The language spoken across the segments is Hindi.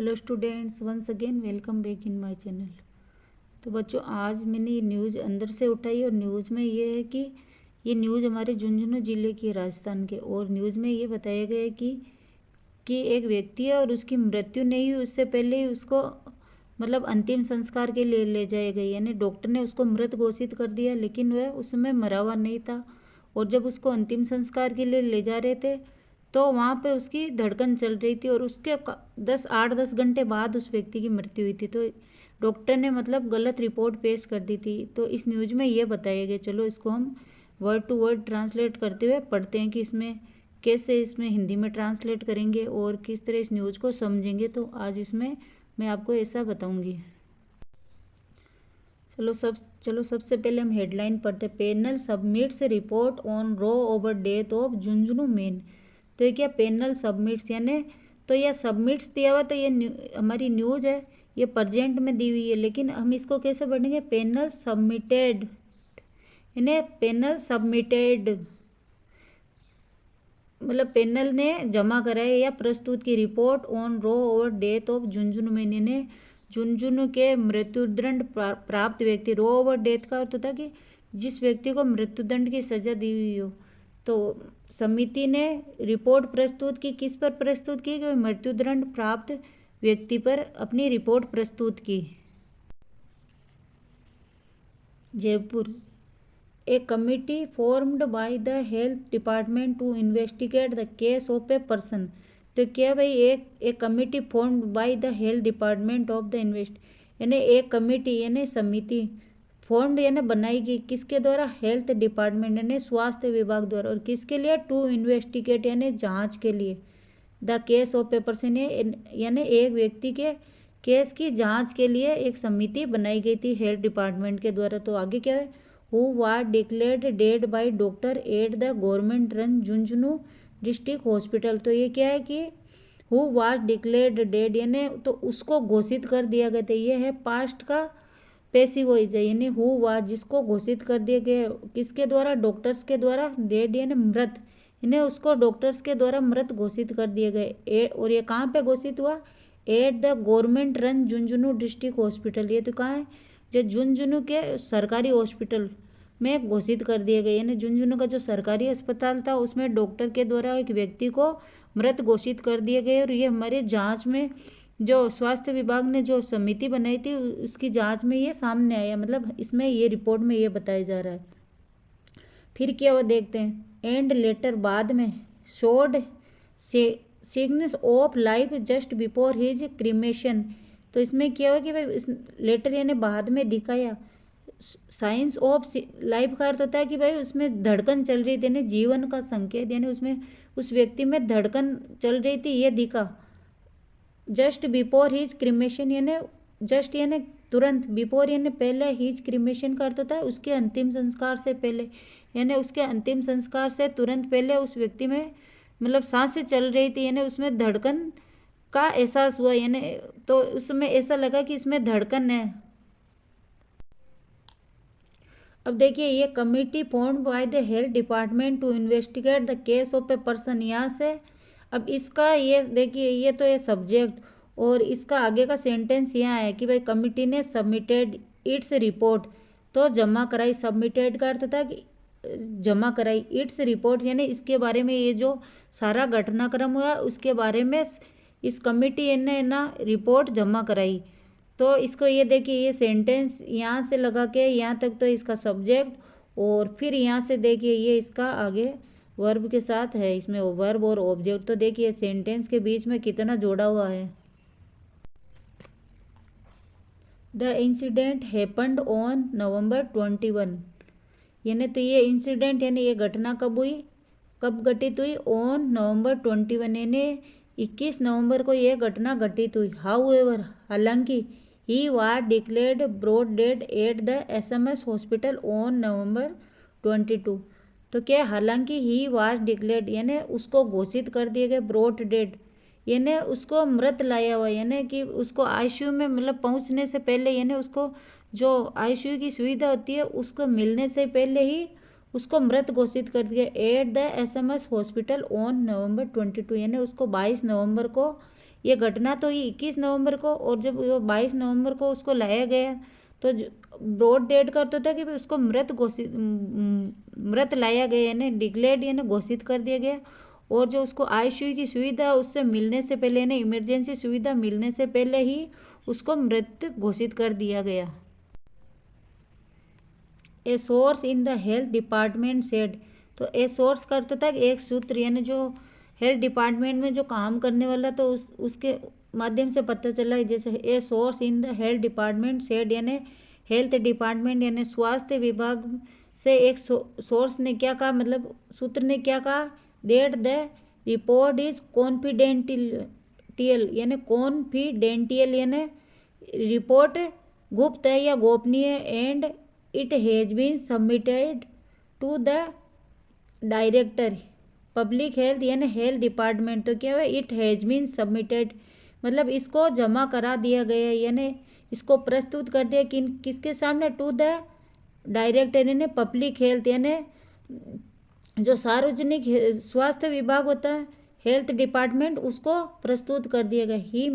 Hello students, once again welcome back in my channel. तो बच्चों, आज मैंने ये न्यूज़ अंदर से उठाई और न्यूज़ में ये है कि ये न्यूज़ हमारे झुंझुनू ज़िले की राजस्थान के, और न्यूज़ में ये बताया गया है कि एक व्यक्ति है और उसकी मृत्यु नहीं हुई, उससे पहले ही उसको मतलब अंतिम संस्कार के लिए ले जाए गए, यानी डॉक्टर ने उसको मृत घोषित कर दिया, लेकिन वह उस समय मरा हुआ नहीं था। और जब उसको अंतिम संस्कार के लिए ले जा रहे थे तो वहाँ पे उसकी धड़कन चल रही थी और उसके 8-10 घंटे बाद उस व्यक्ति की मृत्यु हुई थी। तो डॉक्टर ने मतलब गलत रिपोर्ट पेश कर दी थी। तो इस न्यूज़ में ये बताया गया। चलो इसको हम वर्ड टू वर्ड ट्रांसलेट करते हुए पढ़ते हैं कि इसमें कैसे इसमें हिंदी में ट्रांसलेट करेंगे और किस तरह इस न्यूज़ को समझेंगे। तो आज इसमें मैं आपको ऐसा बताऊंगी। चलो सबसे पहले हम हेडलाइन पढ़ते। Panel submits report on row over death of Jhunjhunu man. तो ये क्या पैनल सबमिट्स, यानी तो यह सबमिट्स दिया हुआ, तो ये हमारी न्यूज़ है, ये प्रेजेंट में दी हुई है, लेकिन हम इसको कैसे पढ़ेंगे? पैनल सबमिटेड, यानी पैनल सबमिटेड मतलब पैनल ने जमा कराई या प्रस्तुत की report on row over death of Jhunjhunu man, यानी झुंझुनू के मृत्युदंड प्राप्त व्यक्ति। रो ओवर डेथ का अर्थ होता कि जिस व्यक्ति को मृत्युदंड की सजा दी हुई हो। तो समिति ने रिपोर्ट प्रस्तुत की, किस पर प्रस्तुत की? कि मृत्युदंड प्राप्त व्यक्ति पर अपनी रिपोर्ट प्रस्तुत की। Jaipur, a committee formed by the health department to investigate the case of a person. तो क्या भाई, एक committee formed by the health department of the invest, यानी एक कमिटी यानी समिति फॉर्म्ड यानी बनाई गई किसके द्वारा? हेल्थ डिपार्टमेंट यानी स्वास्थ्य विभाग द्वारा। और किसके लिए? टू इन्वेस्टिगेट यानी जांच के लिए। The case of a person यानी एक व्यक्ति के केस की जांच के लिए एक समिति बनाई गई थी हेल्थ डिपार्टमेंट के द्वारा। तो आगे क्या है? who was declared dead by doctor at the government run Jhunjhunu district hospital. तो ये क्या है कि who was declared dead यानी तो उसको घोषित कर दिया गया था। ये है पास्ट का पैसिव वॉइस है, यानी who was जिसको घोषित कर दिया गया किसके द्वारा? डॉक्टर्स के द्वारा। डेड यानी मृत, यानी उसको डॉक्टर्स के द्वारा मृत घोषित कर दिए गए। और ये कहाँ पे घोषित हुआ? At the government run Jhunjhunu district hospital. ये तो कहाँ है? जो झुंझुनू के सरकारी हॉस्पिटल में घोषित कर दिए गए, यानी झुंझुनू का जो सरकारी अस्पताल था उसमें डॉक्टर के द्वारा एक व्यक्ति को मृत घोषित कर दिए गए। और ये हमारे जांच में जो स्वास्थ्य विभाग ने जो समिति बनाई थी उसकी जांच में ये सामने आया, मतलब इसमें ये रिपोर्ट में ये बताया जा रहा है। फिर क्या वो देखते हैं। एंड लेटर बाद में showed Cygnus of life just before his cremation. तो इसमें क्या हुआ कि भाई इस लेटर यानी बाद में दिखाया। साइंस ऑफ लाइफ का अर्थ होता है कि भाई उसमें धड़कन चल रही थी, यानी जीवन का संकेत, यानी उसमें उस व्यक्ति में धड़कन चल रही थी, ये दिखा। जस्ट बिफोर हिज क्रीमेशन यानी जस्ट यानी तुरंत, बिफोर यानी पहले, हिज क्रीमेशन का अर्थ होता है उसके अंतिम संस्कार से पहले, यानी उसके अंतिम संस्कार से तुरंत पहले उस व्यक्ति में मतलब सांसें चल रही थी, यानी उसमें धड़कन का एहसास हुआ, यानी तो उसमें ऐसा लगा कि इसमें धड़कन है। अब देखिए, ये committee formed by the health department to investigate the case of a person. यहाँ से अब इसका ये देखिए, ये तो ये सब्जेक्ट और इसका आगे का सेंटेंस यहाँ है कि भाई कमिटी ने सबमिटेड इट्स रिपोर्ट, तो जमा कराई। सबमिटेड का अर्थ था कि जमा कराई, इट्स रिपोर्ट यानी इसके बारे में, ये जो सारा घटनाक्रम हुआ उसके बारे में इस कमिटी ने ना रिपोर्ट जमा कराई। तो इसको ये देखिए, ये सेंटेंस यहाँ से लगा के यहाँ तक तो इसका सब्जेक्ट, और फिर यहाँ से देखिए ये इसका आगे वर्ब के साथ है, इसमें वर्ब और ऑब्जेक्ट। तो देखिए सेंटेंस के बीच में कितना जोड़ा हुआ है। The incident happened on November 21, यानी तो ये इंसिडेंट यानी ये घटना कब हुई, कब घटित हुई? ऑन November 21 यानी 21 नवंबर को ये घटना घटित हुई। हाउएवर हालांकि he was declared broad dead at the SMS hospital on November 22। तो क्या हालांकि ही वाज डिक्लेयर्ड यानी उसको घोषित कर दिए गए ब्रॉड डेड, यानी उसको मृत लाया हुआ, यानी कि उसको ICU में मतलब पहुंचने से पहले, यानी उसको जो ICU की सुविधा होती है उसको मिलने से पहले ही उसको मृत घोषित कर दिया at the SMS hospital on November 22, यानी उसको 22 नवंबर को ये घटना तो ये 21 नवंबर को, और जब वो 22 नवंबर को उसको लाया गया तो ब्रॉड डेट करता था कि उसको मृत लाया गया, यानी डिक्लेयर्ड यानी घोषित कर दिया गया। और जो उसको आईसीयू की सुविधा उससे मिलने से पहले, यानी इमरजेंसी सुविधा मिलने से पहले ही उसको मृत घोषित कर दिया गया। A source in the health department said, तो ए सोर्स करता था एक सूत्र, यानी जो हेल्थ डिपार्टमेंट में जो काम करने वाला, तो उसके माध्यम से पता चला। जैसे a source in the health department said, यानी हेल्थ डिपार्टमेंट यानी स्वास्थ्य विभाग से एक सोर्स ने क्या कहा, मतलब सूत्र ने क्या कहा, that the report is confidential, यानी कॉन्फिडेंटियल यानी रिपोर्ट गुप्त है या गोपनीय, and it has been submitted to the director public health यानी हेल्थ डिपार्टमेंट। तो क्या हुआ, इट हैज़ बीन सबमिटेड मतलब इसको जमा करा दिया गया, यानी इसको प्रस्तुत कर दिया किसके सामने, टू द डायरेक्टर यानी पब्लिक हेल्थ, यानी जो सार्वजनिक स्वास्थ्य विभाग होता है हेल्थ डिपार्टमेंट, उसको प्रस्तुत कर दिया गया। ही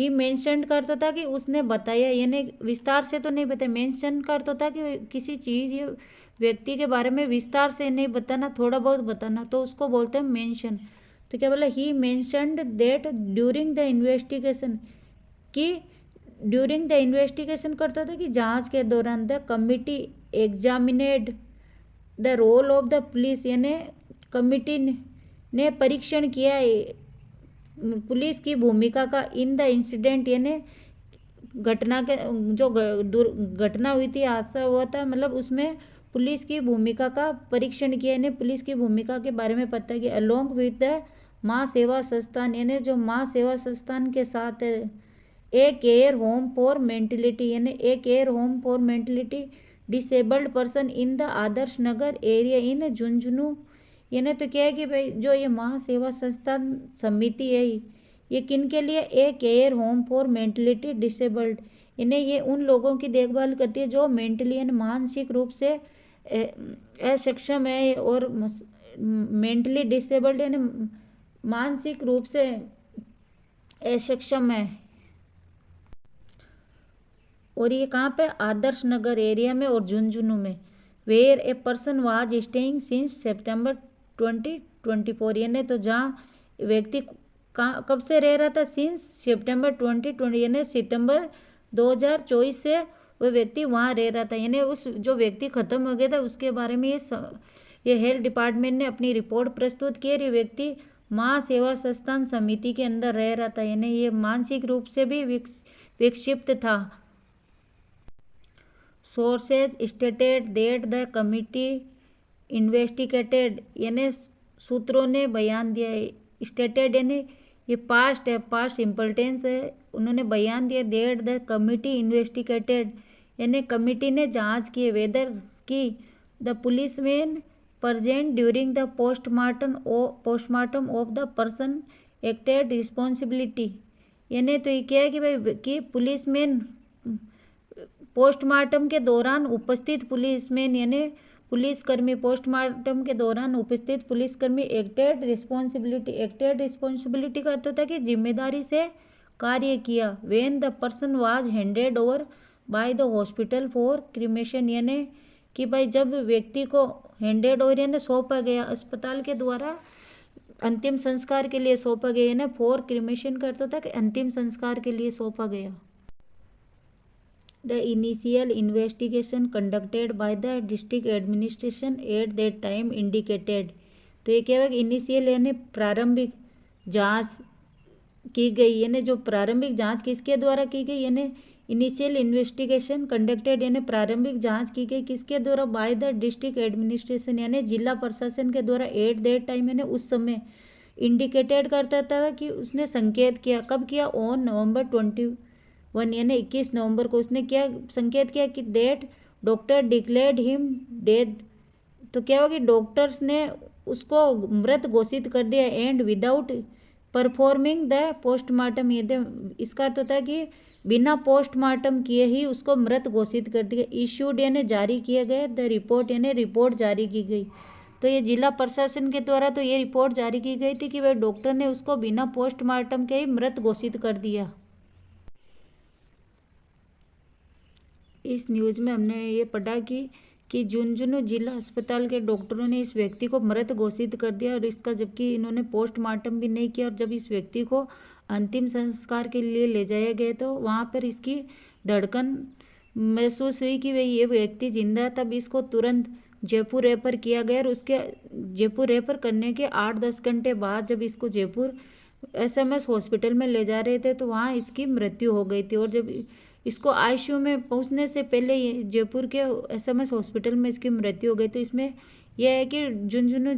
मेंशनड करता था कि उसने बताया, यानी विस्तार से तो नहीं बताया, मेंशन करता था कि किसी चीज़ या व्यक्ति के बारे में विस्तार से नहीं बताना, थोड़ा बहुत बताना, तो उसको बोलते हैं मेंशन। तो क्या बोला, he mentioned that during the investigation, कि ड्यूरिंग द इन्वेस्टिगेशन करता था कि जांच के दौरान the committee examined the role of the police, यानी कमिटी ने परीक्षण किया पुलिस की भूमिका का इन द इंसिडेंट, यानी घटना के जो घटना हुई थी, हादसा हुआ था, मतलब उसमें पुलिस की भूमिका का परीक्षण किया, यानी पुलिस की भूमिका के बारे में पता किया। अलोंग विद द माँ सेवा संस्थान, यानी जो माँ सेवा संस्थान के साथ a care home for mentality, यानी a care home for mentality disabled person in the Adarsh Nagar area in Jhunjhunu, यानी तो क्या है कि भाई जो ये महासेवा संस्थान समिति है ये किन के लिए, a care home for mentality disabled, यानी ये उन लोगों की देखभाल करती है जो मेंटली यानी मानसिक रूप से अक्षम है और मेंटली डिसेबल्ड यानी मानसिक रूप से अक्षम है। और ये कहाँ पे, आदर्श नगर एरिया में और झुंझुनू में। Where a person was staying since September 2024, यानी तो जहाँ व्यक्ति कहाँ कब से रह रहा था, सिंस सितंबर 2020, यानी सितंबर 2024 से वो व्यक्ति वहाँ रह रहा था, यानी उस जो व्यक्ति खत्म हो गया था उसके बारे में ये हेल्थ डिपार्टमेंट ने अपनी रिपोर्ट प्रस्तुत की। ये व्यक्ति माँ सेवा संस्थान समिति के अंदर रह रहा था, यानी ये मानसिक रूप से भी विक्षिप्त था। Sources stated that the committee investigated, यानी सूत्रों ने बयान दिया है, स्टेटेड यानी ये पास्ट है, पास्ट सिंपल टेंस है, उन्होंने बयान दिया दैट द कमिटी इन्वेस्टिगेटेड, यानी कमिटी ने जांच की वेदर की the policeman present during the postmortem of the person acted responsibility, यानी तो ये क्या है कि भाई कि पुलिसमैन पोस्टमार्टम के दौरान उपस्थित पुलिसमैन यानी पुलिसकर्मी, पोस्टमार्टम के दौरान उपस्थित पुलिसकर्मी एक्टेड रिस्पॉन्सिबिलिटी करता था कि जिम्मेदारी से कार्य किया। When the person was handed over by the hospital for cremation, यानी कि भाई जब व्यक्ति को हैंडेड ओवर यानी सौंपा गया, अस्पताल के द्वारा अंतिम संस्कार के लिए सौंपा गया, यानी फॉर क्रिमेशन करता था कि अंतिम संस्कार के लिए सौंपा गया। The initial investigation conducted by the district administration at that time indicated, तो ये क्या है कि इनिशियल यानी प्रारंभिक जांच की गई, यानी जो प्रारंभिक जांच किसके द्वारा की गई, यानी इनिशियल इन्वेस्टिगेशन कंडक्टेड यानी प्रारंभिक जांच की गई किसके द्वारा, बाय द डिस्ट्रिक्ट एडमिनिस्ट्रेशन यानी जिला प्रशासन के द्वारा, एट दैट टाइम यानी उस समय, इंडिकेटेड करता था कि उसने संकेत किया, कब किया, ऑन नवंबर 21 यानी 21 नवंबर को उसने क्या संकेत किया कि that doctor declared him dead, तो क्या होगा कि डॉक्टर्स ने उसको मृत घोषित कर दिया, and without performing the postmortem, यदि इसका अर्थ होता है कि बिना पोस्टमार्टम किए ही उसको मृत घोषित कर दिया। इश्यूड यानी जारी किया गया, द रिपोर्ट यानी रिपोर्ट जारी की गई। तो ये जिला प्रशासन के द्वारा तो ये रिपोर्ट जारी की गई थी कि वह डॉक्टर ने उसको बिना पोस्टमार्टम के ही मृत घोषित कर दिया। इस न्यूज़ में हमने ये पढ़ा कि झुंझुनू जिला अस्पताल के डॉक्टरों ने इस व्यक्ति को मृत घोषित कर दिया, और इसका जबकि इन्होंने पोस्टमार्टम भी नहीं किया। और जब इस व्यक्ति को अंतिम संस्कार के लिए ले जाया गया तो वहाँ पर इसकी धड़कन महसूस हुई कि भाई ये व्यक्ति जिंदा है। तब इसको तुरंत जयपुर रेफर किया गया, और उसके जयपुर रेफर करने के 8-10 घंटे बाद जब इसको जयपुर SMS हॉस्पिटल में ले जा रहे थे तो वहाँ इसकी मृत्यु हो गई थी। और जब इसको ICU में पहुंचने से पहले जयपुर के SMS हॉस्पिटल में इसकी मृत्यु हो गई। तो इसमें यह है कि झुंझुनू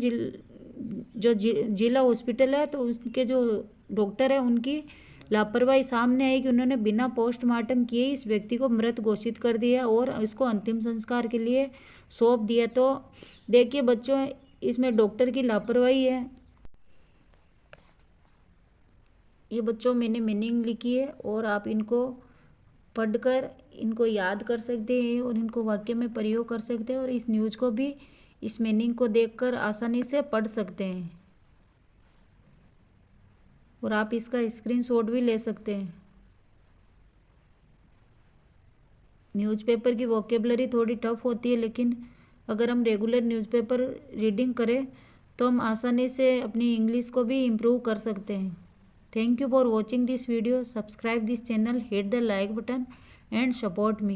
जिला हॉस्पिटल है तो उसके जो डॉक्टर है उनकी लापरवाही सामने आई कि उन्होंने बिना पोस्टमार्टम किए इस व्यक्ति को मृत घोषित कर दिया और इसको अंतिम संस्कार के लिए सौंप दिया। तो देखिए बच्चों, इसमें डॉक्टर की लापरवाही है। ये बच्चों मैंने मीनिंग लिखी है और आप इनको पढ़कर इनको याद कर सकते हैं और इनको वाक्य में प्रयोग कर सकते हैं, और इस न्यूज़ को भी इस मीनिंग को देखकर आसानी से पढ़ सकते हैं, और आप इसका स्क्रीनशॉट भी ले सकते हैं। न्यूज़पेपर की वोकेबलरी थोड़ी टफ होती है, लेकिन अगर हम रेगुलर न्यूज़पेपर रीडिंग करें तो हम आसानी से अपनी इंग्लिश को भी इम्प्रूव कर सकते हैं। Thank you for watching this video. Subscribe this channel, hit the like button and support me.